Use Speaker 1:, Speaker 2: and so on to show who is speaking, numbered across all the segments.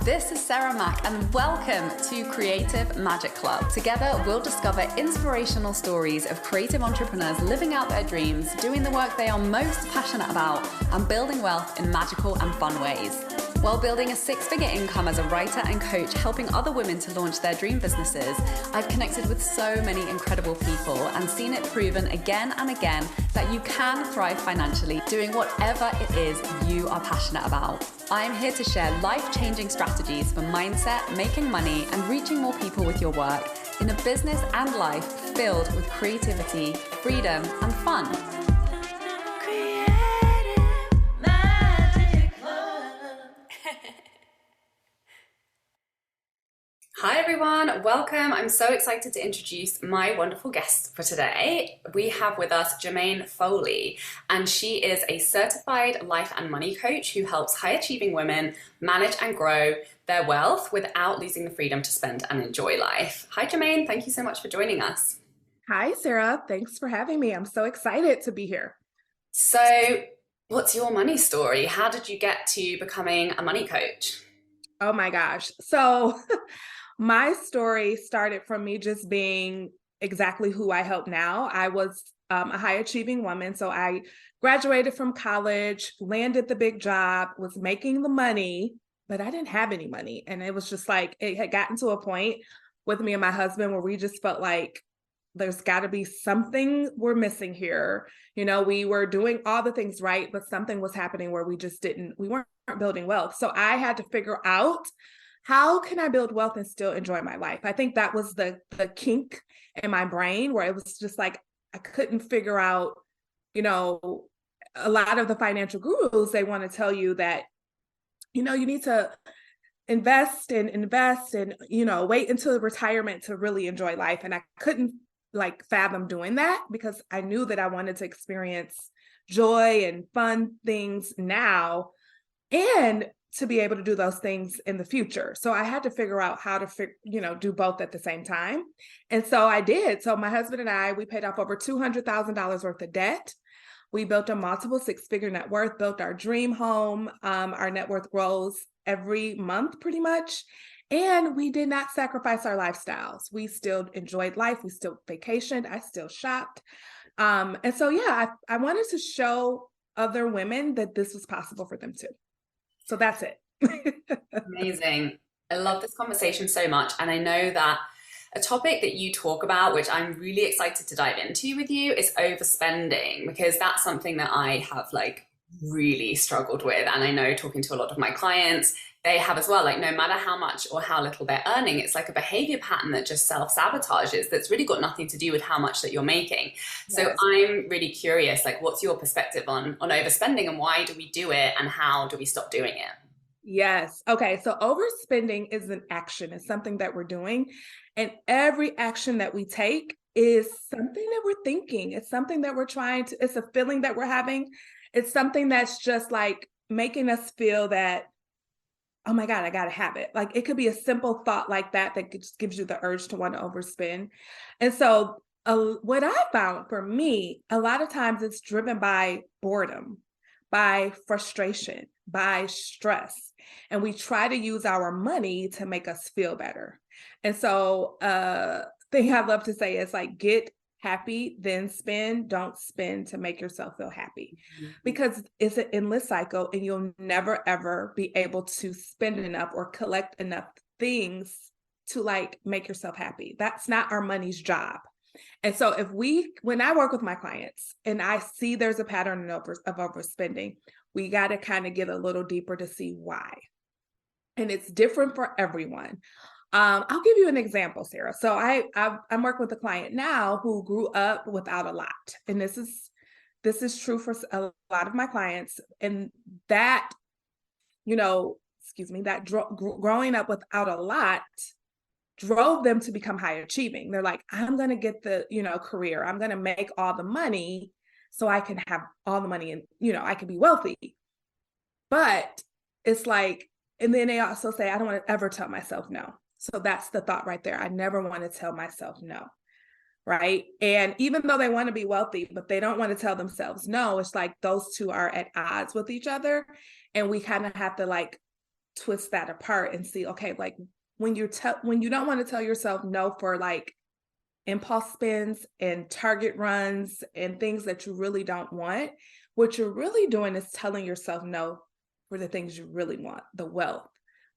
Speaker 1: This is Sarah Mack and welcome to Creative Magic Club. Together, we'll discover inspirational stories of creative entrepreneurs living out their dreams, doing the work they are most passionate about, and building wealth in magical and fun ways. While building a six-figure income as a writer and coach, helping other women to launch their dream businesses, I've connected with so many incredible people and seen it proven again and again that you can thrive financially doing whatever it is you are passionate about. I'm here to share life-changing strategies for mindset, making money, and reaching more people with your work in a business and life filled with creativity, freedom, and fun. Hi everyone, welcome. I'm so excited to introduce my wonderful guest for today. We have with us Germaine Foley, and she is a certified life and money coach who helps high-achieving women manage and grow their wealth without losing the freedom to spend and enjoy life. Hi Germaine, thank you so much for joining us.
Speaker 2: Hi Sarah, thanks for having me. I'm so excited to be here.
Speaker 1: So, what's your money story? How did you get to becoming a money coach?
Speaker 2: Oh my gosh. So my story started from me just being exactly who I help now. I was a high achieving woman. So I graduated from college, landed the big job, was making the money, but I didn't have any money. And it was just like, it had gotten to a point with me and my husband where we just felt like there's got to be something we're missing here. You know, we were doing all the things right, but something was happening where we weren't building wealth. So I had to figure out, how can I build wealth and still enjoy my life? I think that was the kink in my brain where it was just like, I couldn't figure out, you know, a lot of the financial gurus, they want to tell you that, you know, you need to invest and, you know, wait until retirement to really enjoy life. And I couldn't like fathom doing that because I knew that I wanted to experience joy and fun things now and to be able to do those things in the future. So I had to figure out how to, do both at the same time. And so I did. So my husband and I, we paid off over $200,000 worth of debt. We built a multiple six-figure net worth, built our dream home. Our net worth grows every month pretty much. And we did not sacrifice our lifestyles. We still enjoyed life. We still vacationed. I still shopped. And so, yeah, I wanted to show other women that this was possible for them too. So that's it.
Speaker 1: Amazing. I love this conversation so much. And I know that a topic that you talk about, which I'm really excited to dive into with you, is overspending, because that's something that I have really struggled with. And I know talking to a lot of my clients, they have as well, no matter how much or how little they're earning, it's like a behavior pattern that just self-sabotages that's really got nothing to do with how much that you're making. Yes. So I'm really curious, what's your perspective on overspending, and why do we do it, and how do we stop doing it?
Speaker 2: Yes. Okay. So overspending is an action. It's something that we're doing. And every action that we take is something that we're thinking. It's something that it's a feeling that we're having. It's something that's just making us feel that, oh my God, I got to have it. It could be a simple thought like that just gives you the urge to want to overspend. And so what I found for me, a lot of times it's driven by boredom, by frustration, by stress. And we try to use our money to make us feel better. And so thing I love to say is get happy, then spend. Don't spend to make yourself feel happy, because it's an endless cycle and you'll never, ever be able to spend enough or collect enough things to make yourself happy. That's not our money's job. And so when I work with my clients and I see there's a pattern of overspending, we got to kind of get a little deeper to see why. And it's different for everyone. I'll give you an example, Sarah. So I'm working with a client now who grew up without a lot. And this is true for a lot of my clients. And that, growing up without a lot drove them to become high achieving. They're like, I'm going to get the, career. I'm going to make all the money so I can have all the money and, I can be wealthy. But it's and then they also say, I don't want to ever tell myself no. So that's the thought right there. I never want to tell myself no. right? And even though they want to be wealthy, but they don't want to tell themselves no, it's like those two are at odds with each other. And we kind of have to like twist that apart and see, okay, like when you don't want to tell yourself no for like impulse spends and target runs and things that you really don't want, what you're really doing is telling yourself no for the things you really want, the wealth,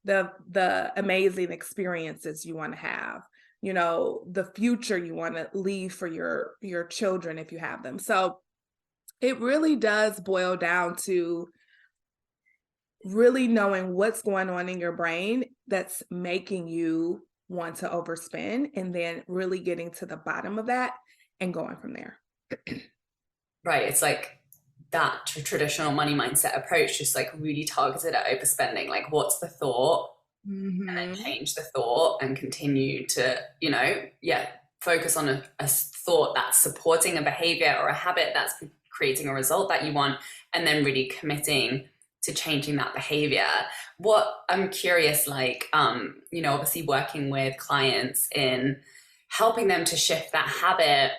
Speaker 2: the amazing experiences you want to have, you know, the future you want to leave for your children if you have them. So it really does boil down to really knowing what's going on in your brain that's making you want to overspend, and then really getting to the bottom of that and going from there.
Speaker 3: Right. It's like that traditional money mindset approach, just like really targeted at overspending. Like, what's the thought? And then change the thought and continue to, focus on a thought that's supporting a behavior or a habit that's creating a result that you want, and then really committing to changing that behavior. What I'm curious, obviously working with clients in helping them to shift that habit,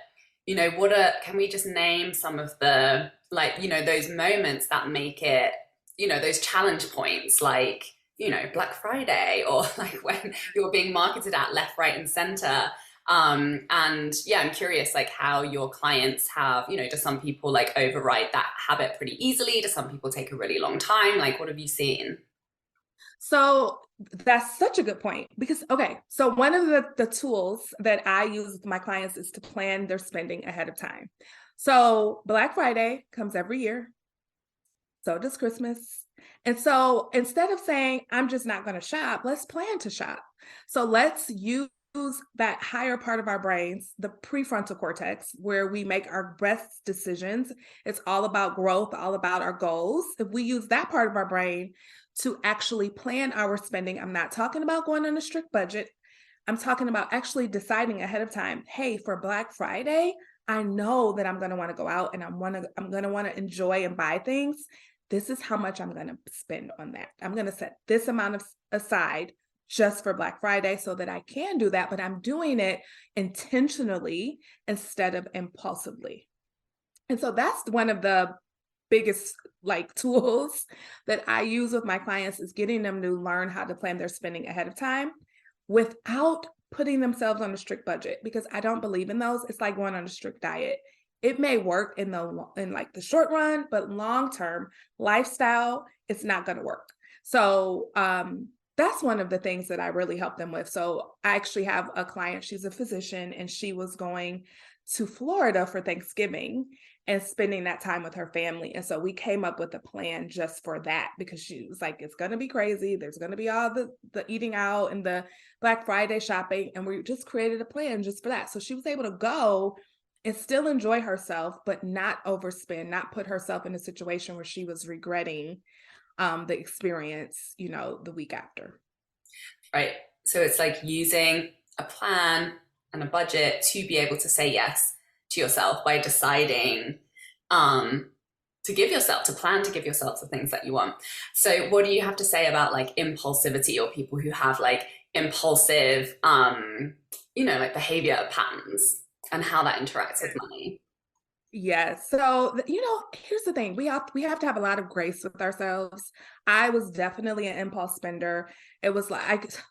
Speaker 3: can we just name some of the, those moments that make it, those challenge points, like, Black Friday, or like when you're being marketed at left, right, and center. I'm curious, like, how your clients have, do some people like override that habit pretty easily? Do some people take a really long time? Like, what have you seen?
Speaker 2: So that's such a good point, because, okay, so one of the tools that I use with my clients is to plan their spending ahead of time. So Black Friday comes every year. So does Christmas. And so instead of saying, I'm just not going to shop, let's plan to shop. So let's use that higher part of our brains, the prefrontal cortex, where we make our best decisions. It's all about growth, all about our goals. If we use that part of our brain to actually plan our spending, I'm not talking about going on a strict budget. I'm talking about actually deciding ahead of time, hey, for Black Friday, I know that I'm going to want to go out and I'm going to want to enjoy and buy things. This is how much I'm going to spend on that. I'm going to set this amount aside just for Black Friday so that I can do that, but I'm doing it intentionally instead of impulsively. And so that's one of the biggest tools that I use with my clients, is getting them to learn how to plan their spending ahead of time without putting themselves on a strict budget, because I don't believe in those. It's like going on a strict diet. It may work in the short run, but long-term lifestyle, it's not going to work. So that's one of the things that I really help them with. So I actually have a client, she's a physician, and she was going to Florida for Thanksgiving and spending that time with her family. And so we came up with a plan just for that, because she was like, it's going to be crazy. There's going to be all the eating out and the Black Friday shopping. And we just created a plan just for that. So she was able to go and still enjoy herself, but not overspend, not put herself in a situation where she was regretting the experience, the week after.
Speaker 3: Right. So it's like using a plan and a budget to be able to say yes to yourself by deciding to give yourself the things that you want. So what do you have to say about like impulsivity, or people who have like impulsive, behavior patterns, and how that interacts with money?
Speaker 2: Yeah. So, here's the thing. We have to have a lot of grace with ourselves. I was definitely an impulse spender. It was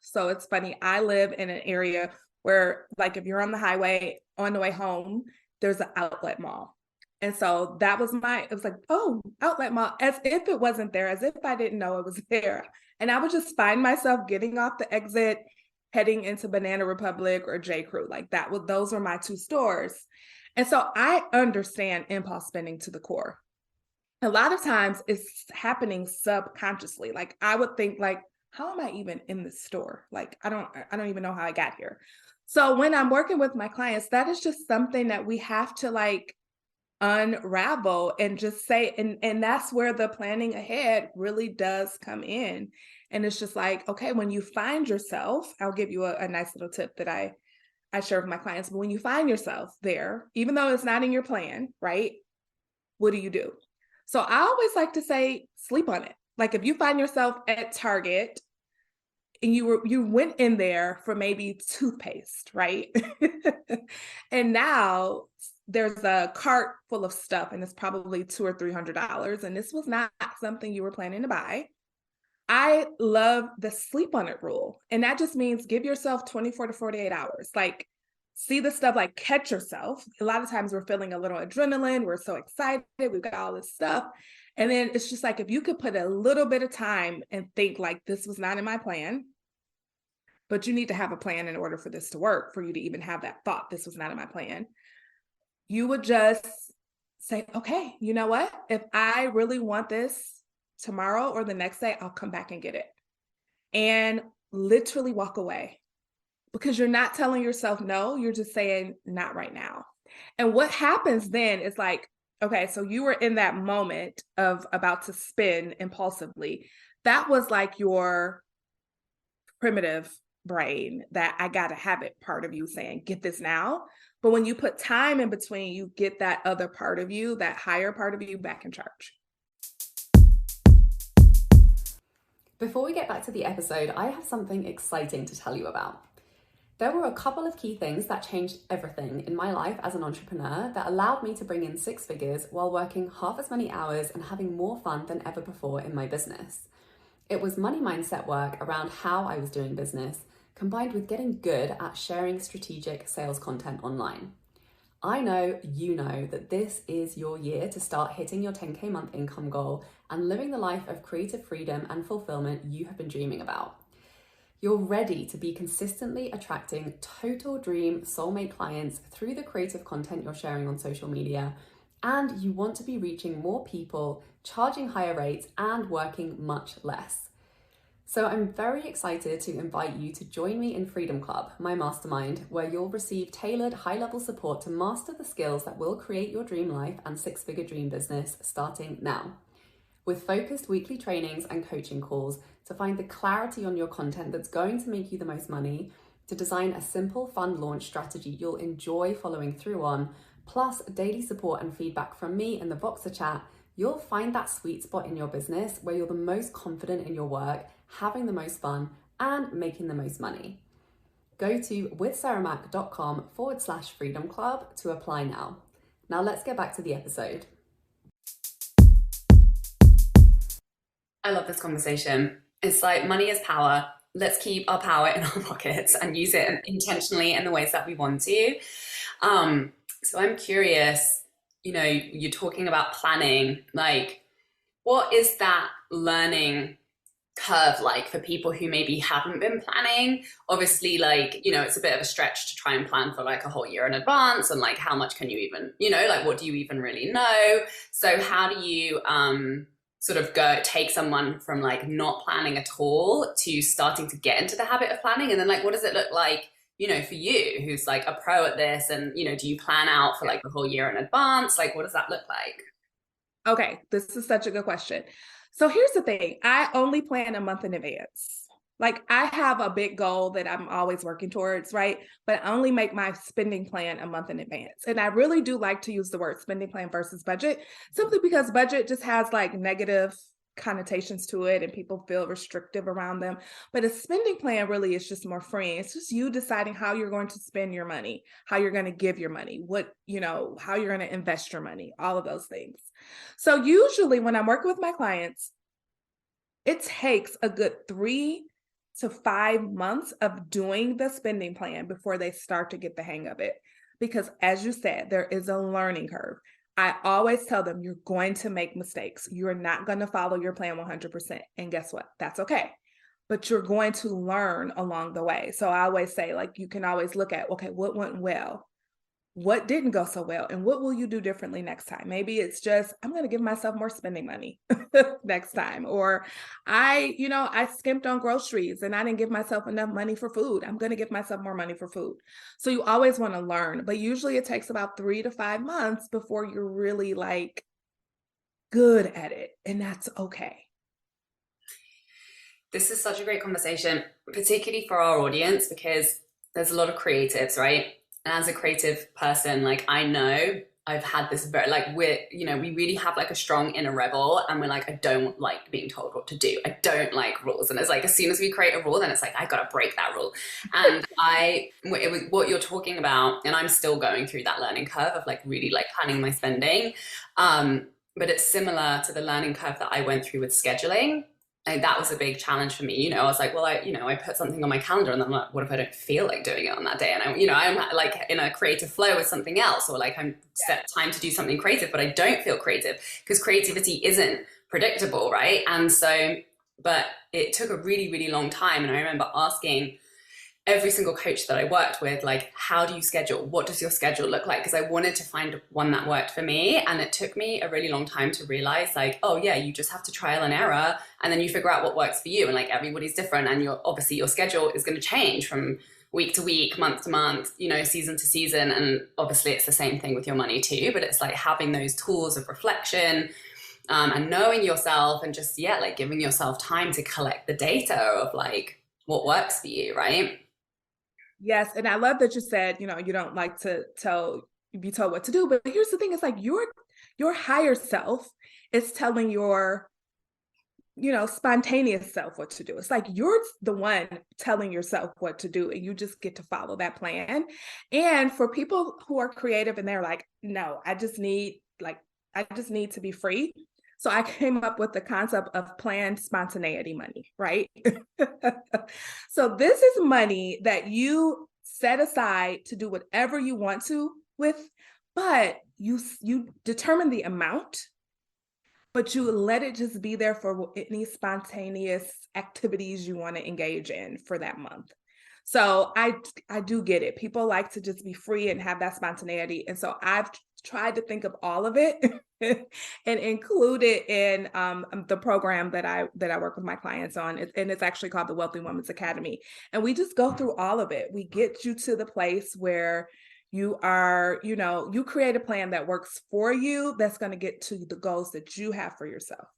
Speaker 2: so it's funny. I live in an area where, like, if you're on the highway on the way home, there's an outlet mall. And so it was like, oh, outlet mall, as if it wasn't there, as if I didn't know it was there. And I would just find myself getting off the exit, heading into Banana Republic or J. Crew. Like those were my two stores. And so I understand impulse spending to the core. A lot of times it's happening subconsciously. Like I would think, like, how am I even in this store? Like, I don't even know how I got here. So when I'm working with my clients, that is just something that we have to like unravel and just say, and that's where the planning ahead really does come in. And it's just like, okay, when you find yourself, I'll give you a nice little tip that I share with my clients. But when you find yourself there, even though it's not in your plan, right? What do? So I always like to say, sleep on it. Like if you find yourself at Target, and you went in there for maybe toothpaste, right? And now there's a cart full of stuff and it's probably $200 or $300. And this was not something you were planning to buy. I love the sleep on it rule. And that just means give yourself 24 to 48 hours. Like, see the stuff, like catch yourself. A lot of times we're feeling a little adrenaline. We're so excited. We've got all this stuff. And then it's just like, if you could put a little bit of time and think like, this was not in my plan, but you need to have a plan in order for this to work, for you to even have that thought, this was not in my plan. You would just say, okay, you know what? If I really want this tomorrow or the next day, I'll come back and get it. And literally walk away, because you're not telling yourself no, you're just saying not right now. And what happens then is like, okay, so you were in that moment of about to spend impulsively. That was like your primitive brain, that I got to have it part of you saying, get this now. But when you put time in between, you get that other part of you, that higher part of you, back in charge.
Speaker 1: Before we get back to the episode, I have something exciting to tell you about. There were a couple of key things that changed everything in my life as an entrepreneur that allowed me to bring in 6 figures while working half as many hours and having more fun than ever before in my business. It was money mindset work around how I was doing business, combined with getting good at sharing strategic sales content online. I know you know that this is your year to start hitting your 10K month income goal and living the life of creative freedom and fulfillment you have been dreaming about. You're ready to be consistently attracting total dream soulmate clients through the creative content you're sharing on social media, and you want to be reaching more people, charging higher rates, and working much less. So I'm very excited to invite you to join me in Freedom Club, my mastermind, where you'll receive tailored high-level support to master the skills that will create your dream life and 6-figure dream business starting now. With focused weekly trainings and coaching calls to find the clarity on your content that's going to make you the most money, to design a simple, fun launch strategy you'll enjoy following through on, plus daily support and feedback from me in the Voxer chat, you'll find that sweet spot in your business where you're the most confident in your work, having the most fun, and making the most money. Go to withsarahmac.com/freedom club to apply now. Now let's get back to the episode. I love this conversation. It's like, money is power. Let's keep our power in our pockets and use it intentionally in the ways that we want to. So I'm curious, you're talking about planning, like, what is that learning curve like for people who maybe haven't been planning? Obviously, like, it's a bit of a stretch to try and plan for like a whole year in advance, and like, how much can you even, like, what do you even really know? So how do you sort of take someone from like not planning at all to starting to get into the habit of planning? And then like, what does it look like, for you, who's like a pro at this? And, do you plan out for like the whole year in advance? Like, what does that look like?
Speaker 2: Okay, this is such a good question. So here's the thing. I only plan a month in advance. Like, I have a big goal that I'm always working towards, right? But I only make my spending plan a month in advance. And I really do like to use the word spending plan versus budget, simply because budget just has like negative connotations to it and people feel restrictive around them. But a spending plan really is just more freeing. It's just you deciding how you're going to spend your money, how you're going to give your money, how you're going to invest your money, all of those things. So usually when I'm working with my clients, it takes a good 3 to 5 months of doing the spending plan before they start to get the hang of it. Because as you said, there is a learning curve. I always tell them, you're going to make mistakes. You're not going to follow your plan 100%. And guess what? That's okay. But you're going to learn along the way. So I always say, like, you can always look at, okay, what went well? What didn't go so well? And what will you do differently next time? Maybe it's just, I'm going to give myself more spending money next time. Or I skimped on groceries and I didn't give myself enough money for food. I'm going to give myself more money for food. So you always want to learn, but usually it takes about 3 to 5 months before you're really like good at it. And that's okay.
Speaker 3: This is such a great conversation, particularly for our audience, because there's a lot of creatives, right? And as a creative person, like, I know I've had this very like we really have like a strong inner rebel, and we're like, I don't like being told what to do. I don't like rules. And it's like as soon as we create a rule, then it's like I gotta break that rule. And it was what you're talking about, and I'm still going through that learning curve of like really like planning my spending. But it's similar to the learning curve that I went through with scheduling. Like that was a big challenge for me. I was like, well, I put something on my calendar, and then I'm like, what if I don't feel like doing it on that day? And I'm like in a creative flow with something else, or like I'm set time to do something creative, but I don't feel creative because creativity isn't predictable, right? And so, but it took a really, really long time. And I remember asking every single coach that I worked with, like, how do you schedule? What does your schedule look like? Because I wanted to find one that worked for me. And it took me a really long time to realize like, oh yeah, you just have to trial and error. And then you figure out what works for you. And like, everybody's different. And obviously your schedule is going to change from week to week, month to month, season to season. And obviously it's the same thing with your money too, but it's like having those tools of reflection, and knowing yourself, and just, like giving yourself time to collect the data of like what works for you. Right.
Speaker 2: Yes. And I love that you said, you don't like to be told what to do. But here's the thing, it's like your higher self is telling your, spontaneous self what to do. It's like you're the one telling yourself what to do, and you just get to follow that plan. And for people who are creative and they're like, no, I just need to be free. So I came up with the concept of planned spontaneity money, right? So this is money that you set aside to do whatever you want to with, but you determine the amount, but you let it just be there for any spontaneous activities you want to engage in for that month. So I do get it. People like to just be free and have that spontaneity. And so I've tried to think of all of it and include it in the program that I work with my clients on. And it's actually called the Wealthy Women's Academy. And we just go through all of it. We get you to the place where you are, you create a plan that works for you, that's going to get to the goals that you have for yourself.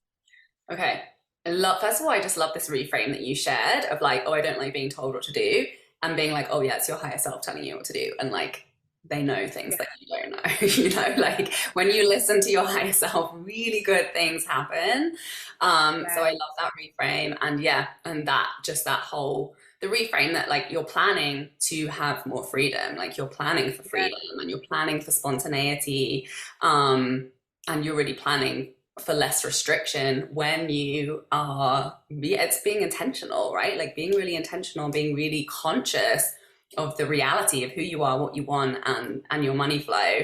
Speaker 3: Okay. First of all, I just love this reframe that you shared of like, oh, I don't like being told what to do, and being like, oh yeah, it's your higher self telling you what to do. And like, they know things that you don't know, like when you listen to your higher self, really good things happen. So I love that reframe. And the reframe that like you're planning to have more freedom, like you're planning for freedom, and you're planning for spontaneity, and you're really planning for less restriction when you are, it's being intentional, right? Like being really intentional, being really conscious of the reality of who you are, what you want, and your money flow.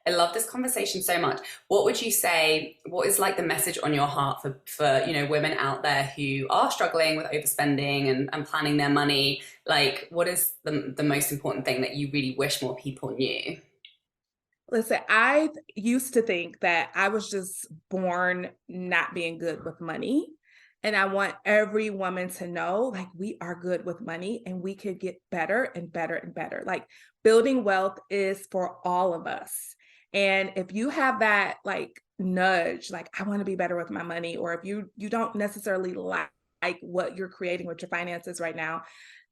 Speaker 3: I love this conversation so much. What would you say, what is like the message on your heart for women out there who are struggling with overspending and planning their money? Like, what is the most important thing that you really wish more people knew?
Speaker 2: Listen, I used to think that I was just born not being good with money. And I want every woman to know, like, we are good with money and we can get better and better and better. Like, building wealth is for all of us. And if you have that like nudge, like, I want to be better with my money, or if you don't necessarily like what you're creating with your finances right now,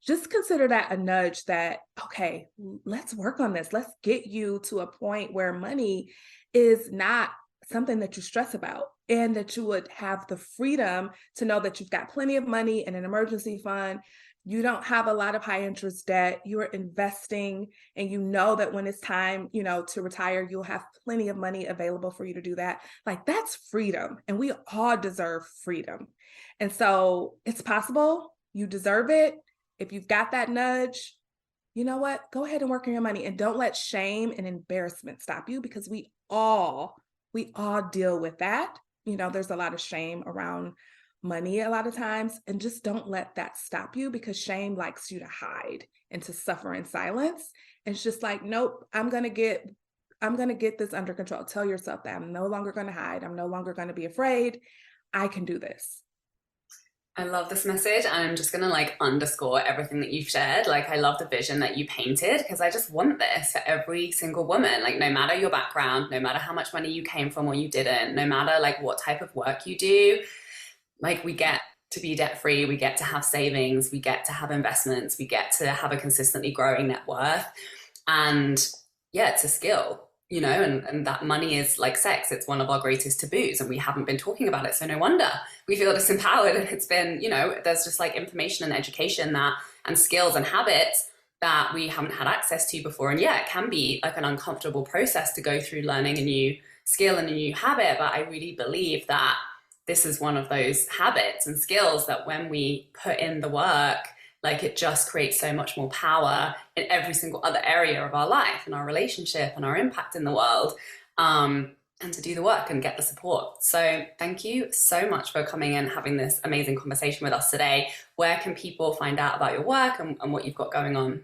Speaker 2: just consider that a nudge that, okay, let's work on this. Let's get you to a point where money is not something that you stress about, and that you would have the freedom to know that you've got plenty of money in an emergency fund. You don't have a lot of high interest debt. You are investing, and you know that when it's time, to retire, you'll have plenty of money available for you to do that. Like, that's freedom, and we all deserve freedom. And so it's possible. You deserve it. If you've got that nudge, you know what? Go ahead and work on your money, and don't let shame and embarrassment stop you, because we all deal with that. There's a lot of shame around money a lot of times, and just don't let that stop you, because shame likes you to hide and to suffer in silence. And it's just like, nope, I'm going to get this under control. Tell yourself that I'm no longer going to hide. I'm no longer going to be afraid. I can do this.
Speaker 3: I love this message, and I'm just going to like underscore everything that you've shared. Like, I love the vision that you painted, because I just want this for every single woman. Like, no matter your background, no matter how much money you came from or you didn't, no matter like what type of work you do, like, we get to be debt free, we get to have savings, we get to have investments, we get to have a consistently growing net worth. And yeah, it's a skill. and that money is like sex. It's one of our greatest taboos, and we haven't been talking about it. So no wonder we feel disempowered. And it's been, there's just like information and education and skills and habits that we haven't had access to before. And yeah, it can be like an uncomfortable process to go through learning a new skill and a new habit. But I really believe that this is one of those habits and skills that when we put in the work, like it just creates so much more power in every single other area of our life and our relationship and our impact in the world. And to do the work and get the support. So thank you so much for coming and having this amazing conversation with us today. Where can people find out about your work and what you've got going on?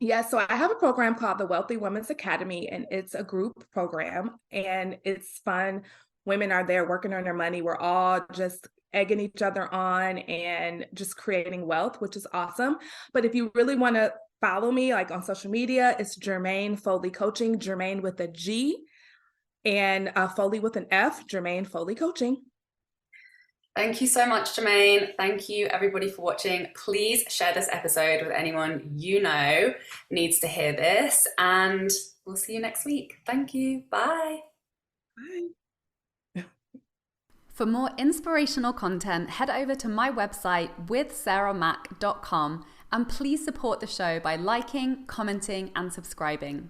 Speaker 2: Yeah, so I have a program called the Wealthy Women's Academy, and it's a group program, and it's fun. Women are there working on their money. We're all just egging each other on and just creating wealth, which is awesome. But if you really want to follow me, like on social media, it's Germaine Foley Coaching, Germaine with a G, and Foley with an F, Germaine Foley Coaching.
Speaker 3: Thank you so much, Germaine. Thank you, everybody, for watching. Please share this episode with anyone you know needs to hear this, and we'll see you next week. Thank you. Bye.
Speaker 2: Bye.
Speaker 1: For more inspirational content, head over to my website withsarahmac.com, and please support the show by liking, commenting, and subscribing.